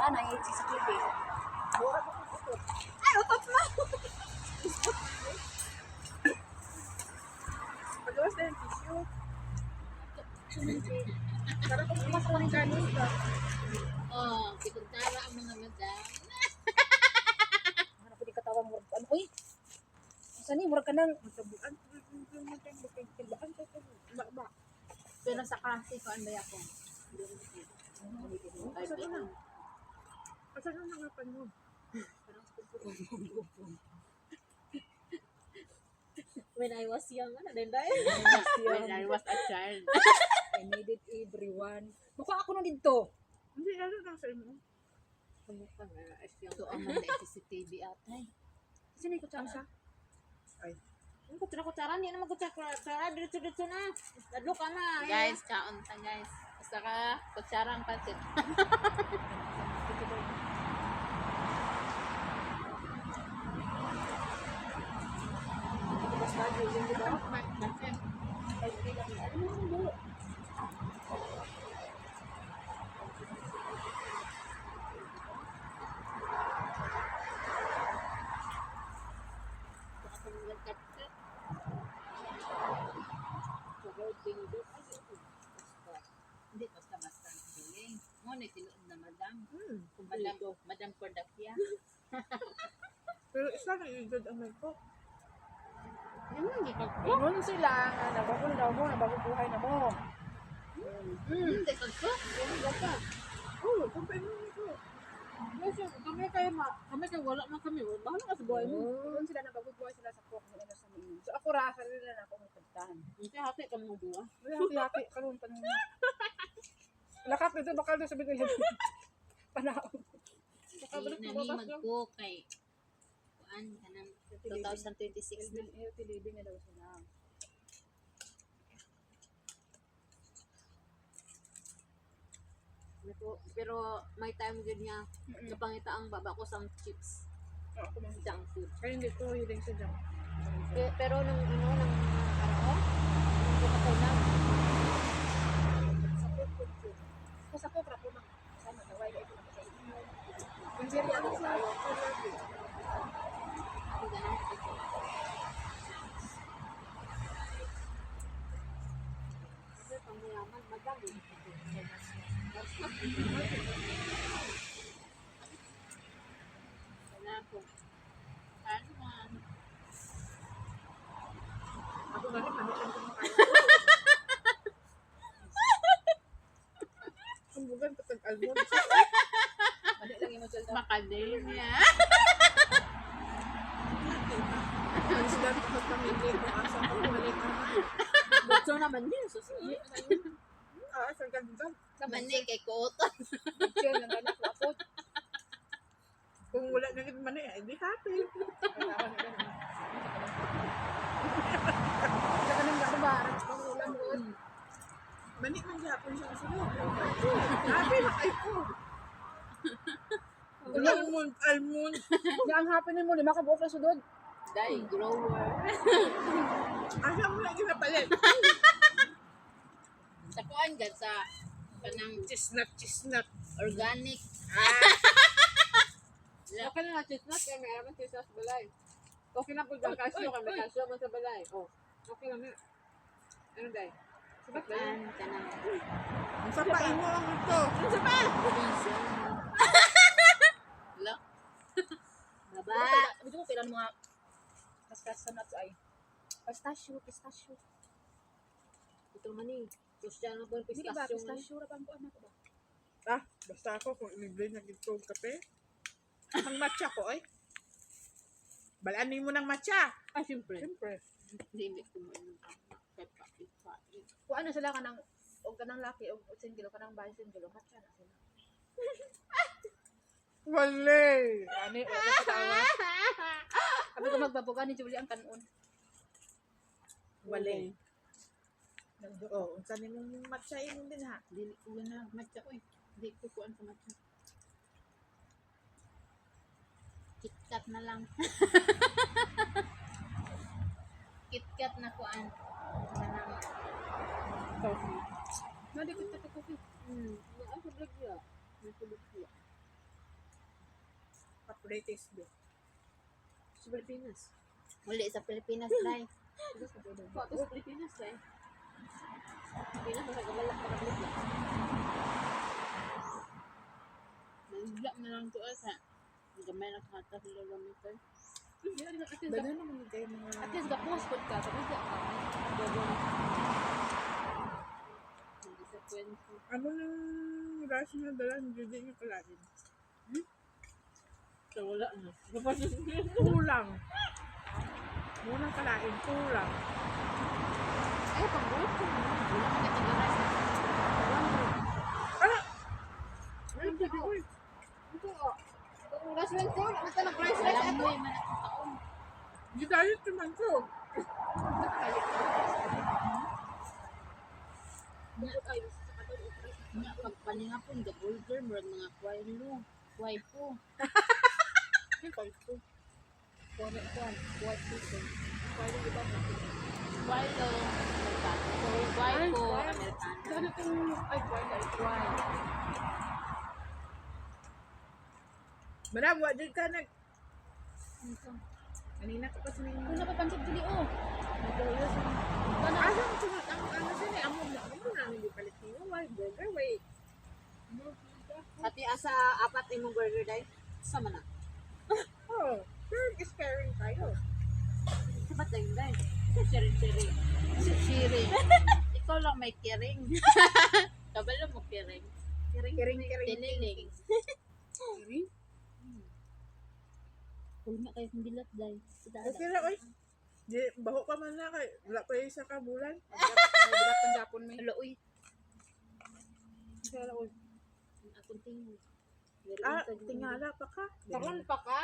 na yung CCTV. Ay, utot na! Pagawas na yung tissue. Para kung pumasok ng kanin ka. Oh, pikuntara ang mga madam. Ano po di katawang murag ano uy. Saan ni murag ka nang Matabuan. Pero sa klase ko, ano ba ako? Asa na nangapan mo? When I was young, ano din dahil? When I was a child. I needed everyone. Mukha ako na dito. Hindi, ano lang sa inyo? Kamukha nga, as young. So, ang mga CCTV atay. Sino yung kutsara sa? Ay. Ang kutsara-kutsara, hindi naman kutsara-kutsara. Diretso-diretso na. Dadlo ka na. Guys, kaunta guys. Basta ka, kutsara ang pansit. Basta yung di ba? Pansit. Ay, hindi lang. Ano mo mo? Hindi, basta-basta ang feeling. Ngunit, tinuod na madam. Kung madam Cordapia. Pero isa na yung good ang may ko. Hindi ka po. Ganun sila. Nabagong daw mo. Nabagong buhay na mo. Hindi ka po. Oo, kumpain mo nito. Kami kayo wala na kami. Bahala ka sa buhay mo. Ganun sila. Nabagong buhay sila sa pok. Ano sa mga. So ako rasa nila na ako magpagtan. Hindi hati kami mo dua. Wala hati-hati. Karoon pa nung. Lakat nito. Bakal doon sa bigyan. Panahon. Nani mag-cook kay kuan kanang 2026 na. Healthy living na daw sila. Pero may time din niya. Napangita ang baba ko sa chips. Ako mang Junk food. kaya hindi ko hiling sa junk. Pero nung nung kapag Sa food food. Kasi ako pra po mang sana kaway ka ito na sa inyo. Yung siri ako sa ayaw. pangyaman, madami. Wala po. Ano man. Ako nga rin, manikan ko makaya. Ang bugan ko tag-almond. Mali lang yung masal Macadamia. Ang sila ko pamilya ko asa ko balik na. Butso naman din. Susi. Ah, saan ka dito? Mani kay Kuoto. Chill lang anak ko ako. Kung wala na rin man eh, hindi happy. Sa kanang gabaran sa ulam ko. Mani man gapon siya sunod. Happy na kayo ko. Almond. Di ang happening mo lima ka buok na sudod. Dai grower. Asa mo lang ginapalit. Sa kuan gad sa kanang Chestnut. organic. Okay na chestnut kaya may araman chestnut sa balay. Okay na po dyan kasyo kami kasyo man sa balay. Oh, okay lang na. Ano day? Sabat ba yan? Kanang Ang sapain mo ang ito. provision. Lo. Baba. Gusto ko kailan mga kaskas sa nuts ay. Pistachio. Ito man eh. Christian po yung Hindi ba pistasyon. pistachio ra pang kuan ako ba? Ah, basta ako kung i-blend na gito kape. Ang matcha ko ay. Balanin mo ng matcha. Ah, siyempre. Siyempre. Hindi ko mo kay pa. Kuan na sila kanang og kanang laki og single kanang bahay single matcha na sila. Wale. Ani wala ka tawa. Sabi ko magbabuga ni Julie ang kanon. Wale. Oh, unsa ni mong matcha imong din ha. Dili ko na matcha ko eh. Hindi ko kuan sa matcha. KitKat na lang. KitKat na kuan. Kanang Nadi ko ta coffee. Ano sa vlog niya? May tulog siya. Papritis ba? Sa Pilipinas. Muli sa Pilipinas, Day. Foto sa Pilipinas eh. Pilipinas, masagabalak para balik. Nagla na lang to asa. Gamay na kata sila gamitin. Dala naman kayo mga... At least gapos po ka. Tapos di ako. Disappoint. Ano nang rush na dala, hindi niya kalain. So, wala na. Kulang. Munang kalain, kulang. Ay, panggulat ko. Wala ka natigaras. Ay, sabi ko eh. Ito o. Kung restaurant ko, ano ka nag-rice rice? Alam mo yung mga taon. Hindi tayo naman ko. Nga, pagpalinga po, the burger, murag mga kwailo. Kway po. Ay, palto. Kway po. Kway po. Kwailo. Kway po. Amerikano. Ano itong, ay, why? Madam, wag dyan ka nag... Kanina ka pa sinigin. Kung napapansin dili, oh. Alam ko na, ang sini, amo namin di palit niyo. Why, burger, wait. Ati asa apat imong burger day. Sama na. Oh, sure is caring tayo. Sabat lang day. Sharing. Sharing. Ikaw lang may kiring. Kabalo mo kiring. Kiring. Tiniling. Uy, nga kayo kong bilat, Day. Okay na, oy. Di, baho pa man na kay. Wala pa yung isa ka bulan. Ay, bilat Japon may. Hello, uy. Kaya, oy. Akong tingin. Tingala pa ka. Karon pa ka?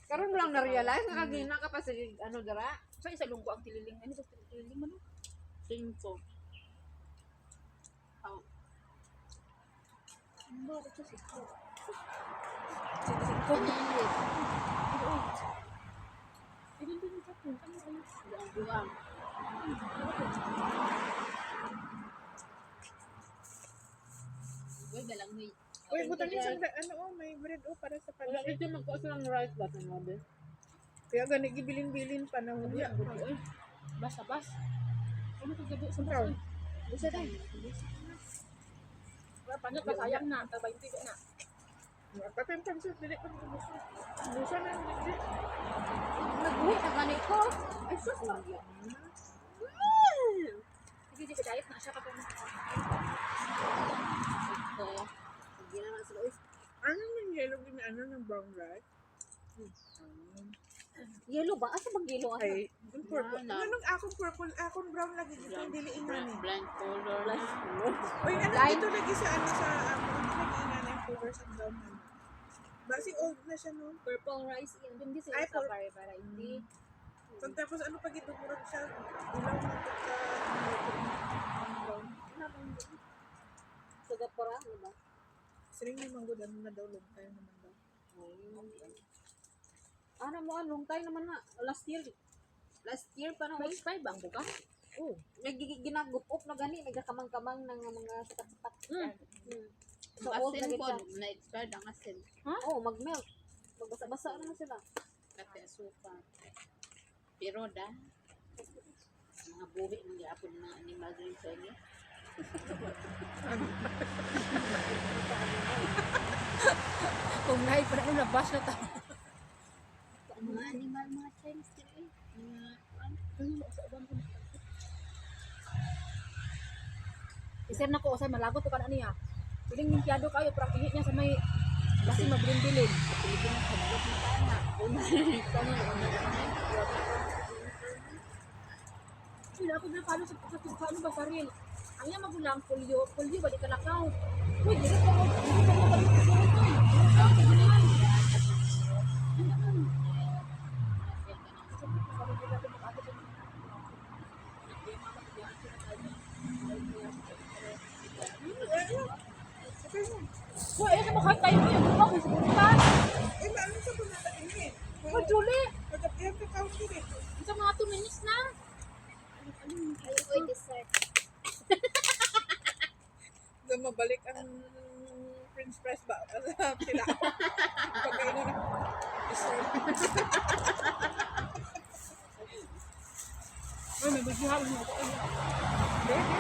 Karon mo lang na-realize na kagina ka pa sa ano dara? Sa isa lunggo ang tililing. Ano sa tililing man? Tingko. Ano ba ito si ko? Panilit. Ibig din sa Japon. Ano ano? Buang-buang. Uy, galang mo. Uy, butang yung sanda, ano, oh, may bread, oh, para sa Wala pansit. dito magkuha ng rice ba sa nabe? Kaya gani, gibilin-bilin pa na huli. Bas. Ano ka gabi sa Brown. bas? Bisa tayo. Panit pa sayang na. Tabay ko na. Pati yung pansit, dili pa buso. Buso na, dili. Nagbuhi na ganito. Ay sus lang yan. Sige, ka diet na siya kapag Ito. Hindi na na sila. Uy, Ano yung yellow din, ano, ng brown rice? yellow ba? Asa bang yellow? Asa? Ay, yung purple. Na. Anong akong purple, akong brown lagi dito, dili ina ni. Blind color. Uy, ano, Line? dito lagi sa, ano, sa, lagi ina na yung color sa brown na. Basi old na siya, no? purple rice. Hindi Ay, sila sa pur- para hindi. Tapos ano pag ito, murag siya, ilaw na ito sa brown. Sa Gapora, ano ba? Siring may manggo, ano na daw, long time naman daw. Ano mo, long time naman na. Last year pa na. May expire ba ang buka? Oh, Ginagupop na gani. Nagkakamang-kamang ng mga sakat-sakat. So, Ang old na asin gid po, siya. na-expired ang asin. Oh, mag-melt. Magbasa-basa naman sila. Kate suka. Pero mga buhi ng yapon ng animal rin sa inyo. Kung nahi pa na labas na ta. Mga animal, mga Chinese din eh. Isir na ko usay malagot to kana niya. Piling nimpiado kayo pero ang ihit niya sa may kasi mabilin-bilin. Pilipinas, kabalot na tana. Sila ako na palo sa ano ba saril. Ang niya magulang polio ba di ka nakaw. Uy, dili ko mo. Dili ko mo balik sa suot. Ang kigunan. Uy, ayun sa mukha tayo niya. Buka mo sa buka. eh, ano sa punata ini? Uy, Julie. Pagkapiyang ka count din eh. Isa mga 2 minutes na. Ayun, dessert. Doon mabalik ang French fries ba? Sa pila. Pagkainan na. Ay, nabigyan mo ako. Baby,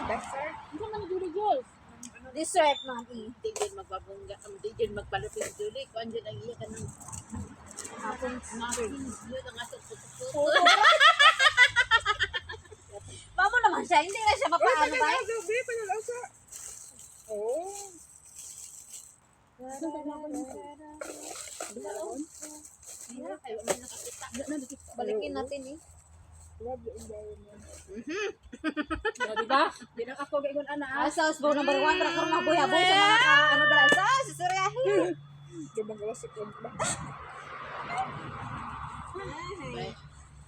dessert. Hindi man ni Jules. Dessert, mami. Hindi din magbabungga. Hindi din magpalupin Julie. Kung andyan ang iya ka ng muffins. Yun ang ato puto. Mamo naman siya, hindi na siya Uy, mapaano ba? panalasa, baby, panalasa. Oh. Ayaw mo nakakita. Balikin natin eh. Love the environment. Diba? Di na ako gaygon ana. Sauce bo number 1 para karma buya-boy sa mga ano dala sauce suryahin. Gabang gawas sa ba?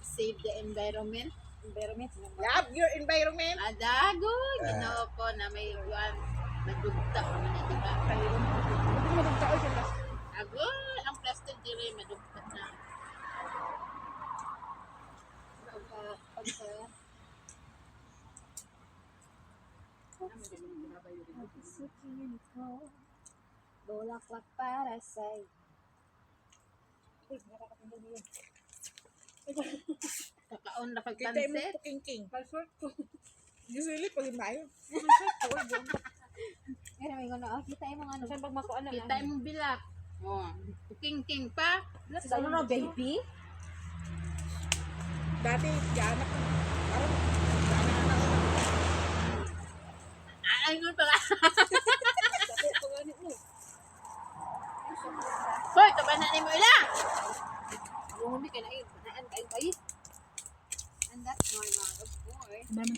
Save the environment. Environment. Love your environment. Adago. Ginoo ko na may iwan. Madugta ko na, di ba? Hindi mo nagtao siya. Ago, ang plastic dili madugta na. Bulaklak para sa'yo. Kakaon na Kita mo pagpansit. king. Usually, pag mayo. Ngayon naman yung ano, kita yung mga ano. Saan pag makuan na Kita mong bilak. Oh, king pa. Sa ano na, baby? Dati, diyan ako. Parang, Ay, yun pala.